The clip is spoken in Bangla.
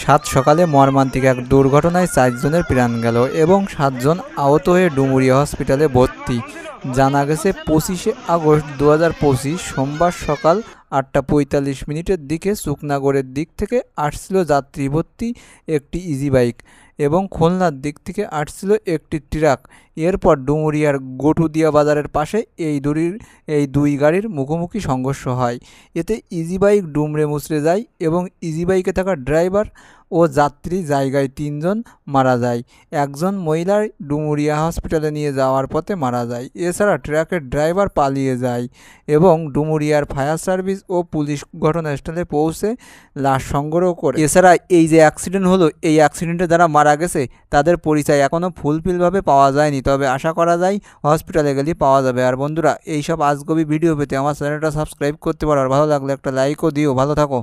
সাত সকালে মর্মান্তিক এক দুর্ঘটনায় 4 জনের প্রাণ গেল এবং 7 জন আহত হয়ে ডুমুরিয়া হসপিটালে ভর্তি। জানা গেছে 25শে আগস্ট 2025 সোমবার সকাল 8:45 দিকে শুকনাগড়ের দিক থেকে আসছিল যাত্রী ভর্তি একটি ইজি বাইক এবং খুলনার দিক থেকে আসছিল একটি ট্রাক। এরপর ডুমুরিয়ার গটুদিয়া বাজারের পাশে এই দুই গাড়ির মুখোমুখি সংঘর্ষ হয়। এতে ইজি বাইক দুমড়ে মুচড়ে যায় এবং ইজি বাইকে থাকা ড্রাইভার ও যাত্রী জায়গায় 3 জন মারা যায়। একজন মহিলার ডুমুরিয়া হসপিটালে নিয়ে যাওয়ার পথে মারা যায়। এছাড়া ট্রাকের ড্রাইভার পালিয়ে যায় এবং ডুমুরিয়ার ফায়ার সার্ভিস ও পুলিশ ঘটনাস্থলে পৌঁছে লাশ সংগ্রহ করে। এছাড়া এই যে অ্যাক্সিডেন্ট হলো, এই অ্যাক্সিডেন্টে যারা মারা গেছে তাদের পরিচয় এখনও ফুলফিলভাবে পাওয়া যায়নি, তবে আশা করা যায় হসপিটালে গেলেই পাওয়া যাবে। আর বন্ধুরা, এইসব আজগবি ভিডিও পেতে আমার চ্যানেলটা সাবস্ক্রাইব করতে পারো, আর ভালো লাগলে একটা লাইকও দিও। ভালো থাকো।